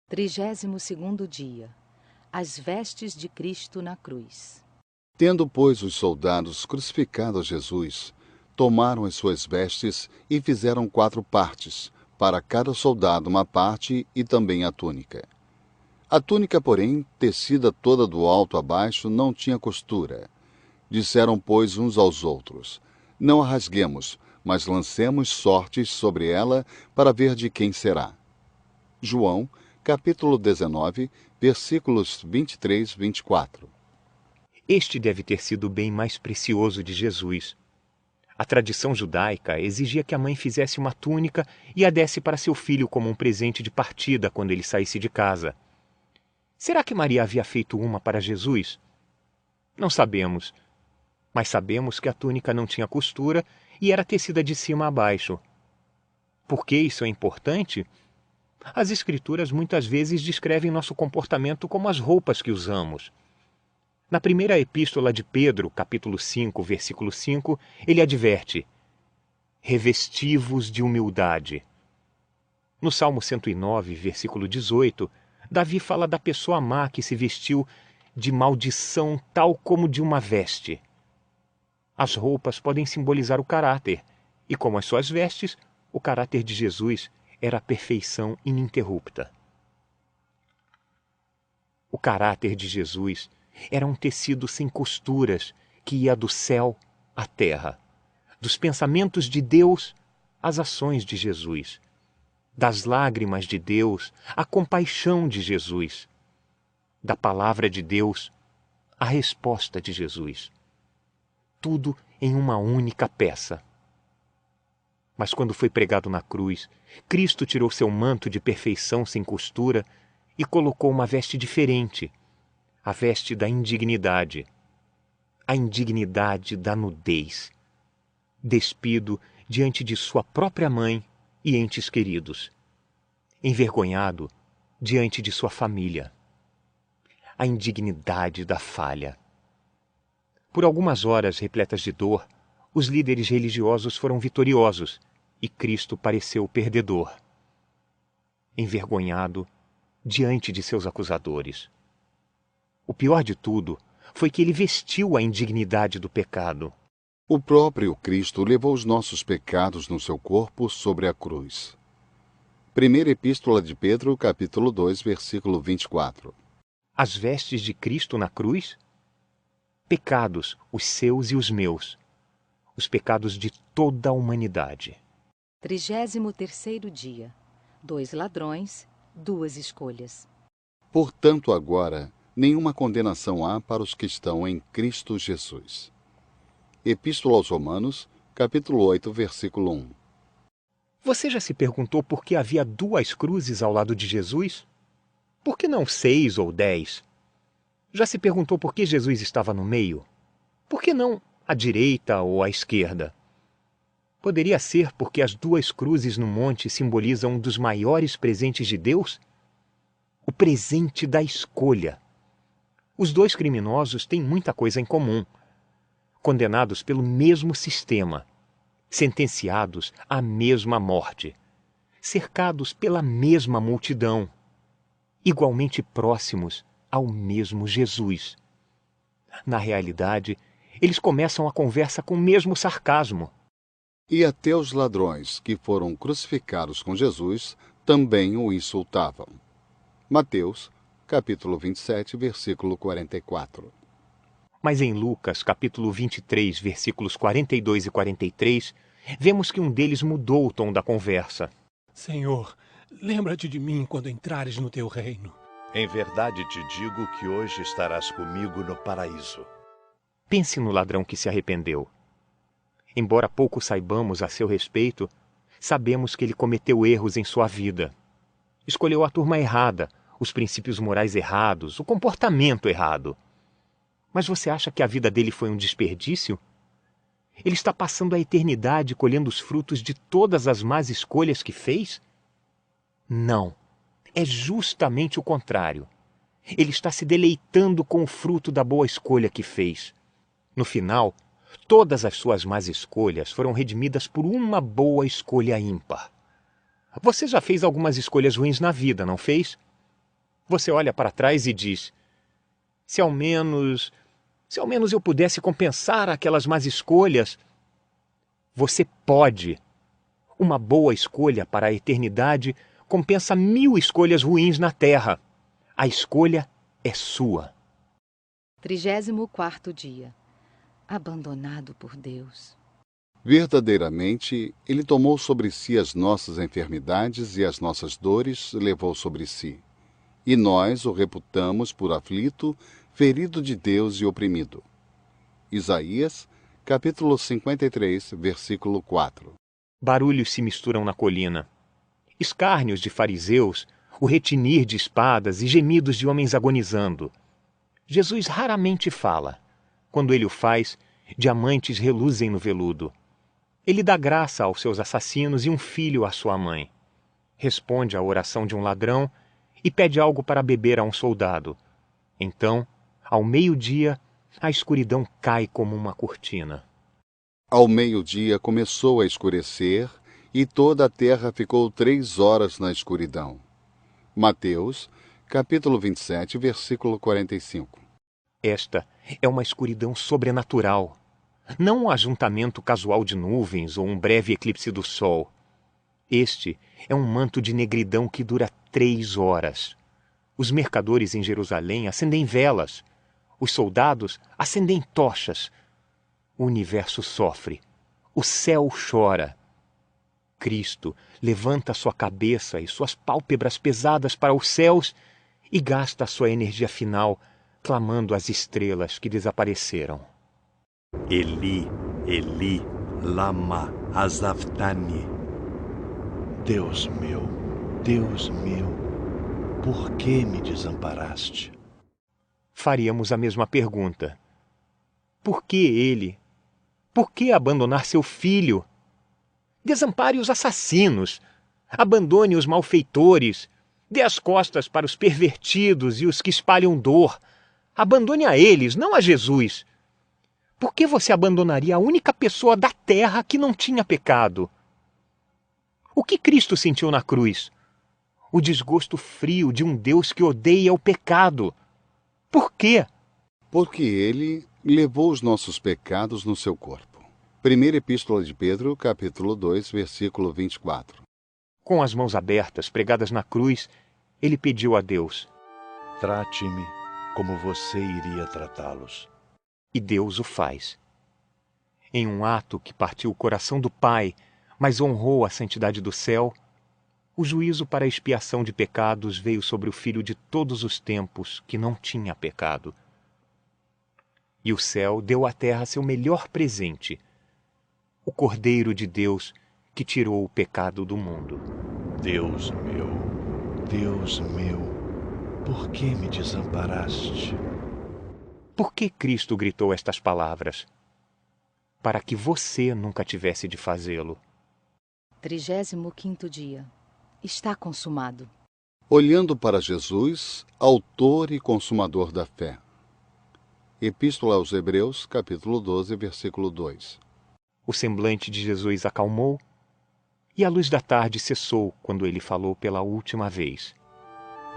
32º dia. As vestes de Cristo na cruz. Tendo, pois, os soldados crucificado a Jesus, tomaram as suas vestes e fizeram 4 partes, para cada soldado uma parte e também a túnica. A túnica, porém, tecida toda do alto a baixo, não tinha costura. Disseram, pois, uns aos outros: não a rasguemos, mas lancemos sortes sobre ela para ver de quem será. João, capítulo 19, versículos 23 e 24. Este deve ter sido o bem mais precioso de Jesus. A tradição judaica exigia que a mãe fizesse uma túnica e a desse para seu filho como um presente de partida quando ele saísse de casa. Será que Maria havia feito uma para Jesus? Não sabemos, mas sabemos que a túnica não tinha costura e era tecida de cima a baixo. Por que isso é importante? As Escrituras muitas vezes descrevem nosso comportamento como as roupas que usamos. Na primeira epístola de Pedro, capítulo 5, versículo 5, ele adverte: revesti-vos de humildade. No Salmo 109, versículo 18, Davi fala da pessoa má que se vestiu de maldição tal como de uma veste. As roupas podem simbolizar o caráter, e como as suas vestes, o caráter de Jesus era a perfeição ininterrupta. O caráter de Jesus era um tecido sem costuras que ia do céu à terra, dos pensamentos de Deus às ações de Jesus, das lágrimas de Deus à compaixão de Jesus, da palavra de Deus à resposta de Jesus. Tudo em uma única peça. Mas quando foi pregado na cruz, Cristo tirou seu manto de perfeição sem costura e colocou uma veste diferente, a veste da indignidade, a indignidade da nudez, despido diante de sua própria mãe e entes queridos, envergonhado diante de sua família, a indignidade da falha. Por algumas horas repletas de dor, os líderes religiosos foram vitoriosos e Cristo pareceu perdedor, envergonhado diante de seus acusadores. O pior de tudo foi que ele vestiu a indignidade do pecado. O próprio Cristo levou os nossos pecados no seu corpo sobre a cruz. Primeira Epístola de Pedro, capítulo 2, versículo 24. As vestes de Cristo na cruz? Pecados, os seus e os meus. Os pecados de toda a humanidade. 33º dia. 2 ladrões, 2 escolhas. Portanto, agora, nenhuma condenação há para os que estão em Cristo Jesus. Epístola aos Romanos, capítulo 8, versículo 1. Você já se perguntou por que havia 2 cruzes ao lado de Jesus? Por que não 6 ou 10? Já se perguntou por que Jesus estava no meio? Por que não à direita ou à esquerda? Poderia ser porque as 2 cruzes no monte simbolizam um dos maiores presentes de Deus? O presente da escolha. Os 2 criminosos têm muita coisa em comum. Condenados pelo mesmo sistema, sentenciados à mesma morte, cercados pela mesma multidão, igualmente próximos ao mesmo Jesus. Na realidade, eles começam a conversa com o mesmo sarcasmo. E até os ladrões que foram crucificados com Jesus também o insultavam. Mateus, capítulo 27, versículo 44. Mas em Lucas, capítulo 23, versículos 42 e 43, vemos que um deles mudou o tom da conversa. Senhor, lembra-te de mim quando entrares no teu reino. Em verdade te digo que hoje estarás comigo no paraíso. Pense no ladrão que se arrependeu. Embora pouco saibamos a seu respeito, sabemos que ele cometeu erros em sua vida. Escolheu a turma errada, os princípios morais errados, o comportamento errado. Mas você acha que a vida dele foi um desperdício? Ele está passando a eternidade colhendo os frutos de todas as más escolhas que fez? Não. É justamente o contrário. Ele está se deleitando com o fruto da boa escolha que fez. No final, todas as suas más escolhas foram redimidas por uma boa escolha ímpar. Você já fez algumas escolhas ruins na vida, não fez? Você olha para trás e diz: se ao menos eu pudesse compensar aquelas más escolhas. Você pode. Uma boa escolha para a eternidade compensa 1000 escolhas ruins na terra. A escolha é sua. 34º dia. Abandonado por Deus. Verdadeiramente, ele tomou sobre si as nossas enfermidades e as nossas dores levou sobre si. E nós o reputamos por aflito, ferido de Deus e oprimido. Isaías, capítulo 53, versículo 4. Barulhos se misturam na colina. Escárnios de fariseus, o retinir de espadas e gemidos de homens agonizando. Jesus raramente fala. Quando ele o faz, diamantes reluzem no veludo. Ele dá graça aos seus assassinos e um filho à sua mãe. Responde à oração de um ladrão e pede algo para beber a um soldado. Então, ao meio-dia, a escuridão cai como uma cortina. Ao meio-dia começou a escurecer e toda a terra ficou 3 horas na escuridão. Mateus, capítulo 27, versículo 45. Esta é uma escuridão sobrenatural. Não um ajuntamento casual de nuvens ou um breve eclipse do sol. Este é um manto de negridão que dura 3 horas. Os mercadores em Jerusalém acendem velas. Os soldados acendem tochas. O universo sofre. O céu chora. Cristo levanta sua cabeça e suas pálpebras pesadas para os céus e gasta sua energia final clamando às estrelas que desapareceram. Eli, Eli, lama azavtani. Deus meu, por que me desamparaste? Faríamos a mesma pergunta. Por que ele? Por que abandonar seu filho? Desampare os assassinos. Abandone os malfeitores. Dê as costas para os pervertidos e os que espalham dor. Abandone a eles, não a Jesus. Por que você abandonaria a única pessoa da terra que não tinha pecado? O que Cristo sentiu na cruz? O desgosto frio de um Deus que odeia o pecado. Por quê? Porque ele levou os nossos pecados no seu corpo. Primeira Epístola de Pedro, capítulo 2, versículo 24. Com as mãos abertas, pregadas na cruz, ele pediu a Deus. Trate-me como você iria tratá-los. E Deus o faz. Em um ato que partiu o coração do Pai, mas honrou a santidade do céu, o juízo para a expiação de pecados veio sobre o Filho de todos os tempos, que não tinha pecado. E o céu deu à terra seu melhor presente, o Cordeiro de Deus que tirou o pecado do mundo. Deus meu, por que me desamparaste? Por que Cristo gritou estas palavras? Para que você nunca tivesse de fazê-lo. 35º dia. Está consumado. Olhando para Jesus, autor e consumador da fé. Epístola aos Hebreus, capítulo 12, versículo 2. O semblante de Jesus acalmou e a luz da tarde cessou quando ele falou pela última vez.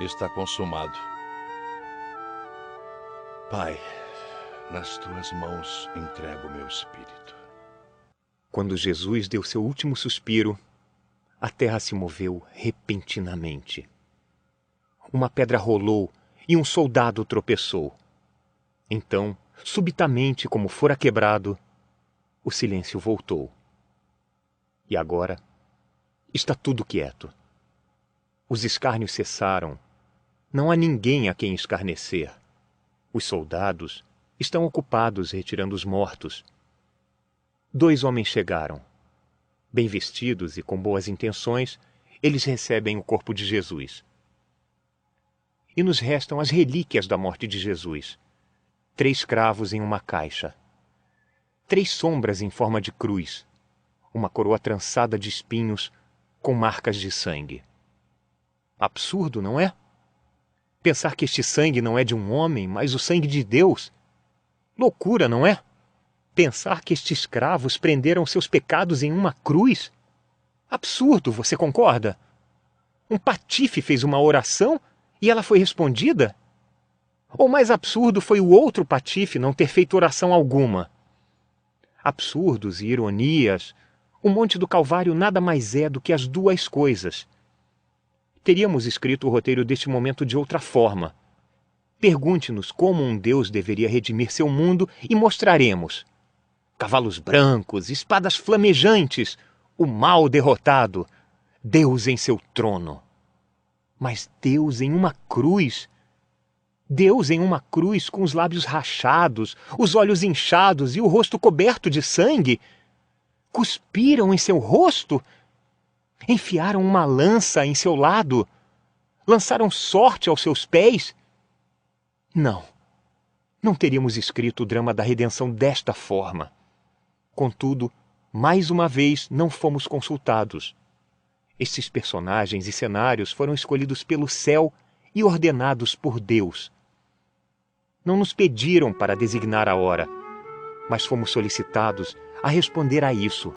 Está consumado. Pai, nas tuas mãos entrego meu espírito. Quando Jesus deu seu último suspiro, a terra se moveu repentinamente. Uma pedra rolou e um soldado tropeçou. Então, subitamente, como fora quebrado, o silêncio voltou. E agora está tudo quieto. Os escárnios cessaram. Não há ninguém a quem escarnecer. Os soldados estão ocupados retirando os mortos. 2 homens chegaram. Bem vestidos e com boas intenções, eles recebem o corpo de Jesus. E nos restam as relíquias da morte de Jesus. 3 cravos em uma caixa. 3 sombras em forma de cruz. Uma coroa trançada de espinhos com marcas de sangue. Absurdo, não é? Pensar que este sangue não é de um homem, mas o sangue de Deus. Loucura, não é? Pensar que estes cravos prenderam seus pecados em uma cruz. Absurdo, você concorda? Um patife fez uma oração E ela foi respondida? Ou mais absurdo foi o outro patife não ter feito oração alguma? Absurdos e ironias, o Monte do Calvário nada mais é do que as duas coisas. Teríamos escrito o roteiro deste momento de outra forma. Pergunte-nos como um Deus deveria redimir seu mundo e mostraremos. Cavalos brancos, espadas flamejantes, o mal derrotado, Deus em seu trono. Mas Deus em uma cruz. Deus em uma cruz com os lábios rachados, os olhos inchados e o rosto coberto de sangue. Cuspiram em seu rosto? Enfiaram uma lança em seu lado? Lançaram sorte aos seus pés? Não teríamos escrito o drama da redenção desta forma. Contudo, mais uma vez não fomos consultados. Estes personagens e cenários foram escolhidos pelo céu e ordenados por Deus. Não nos pediram para designar a hora, mas fomos solicitados a responder a isso.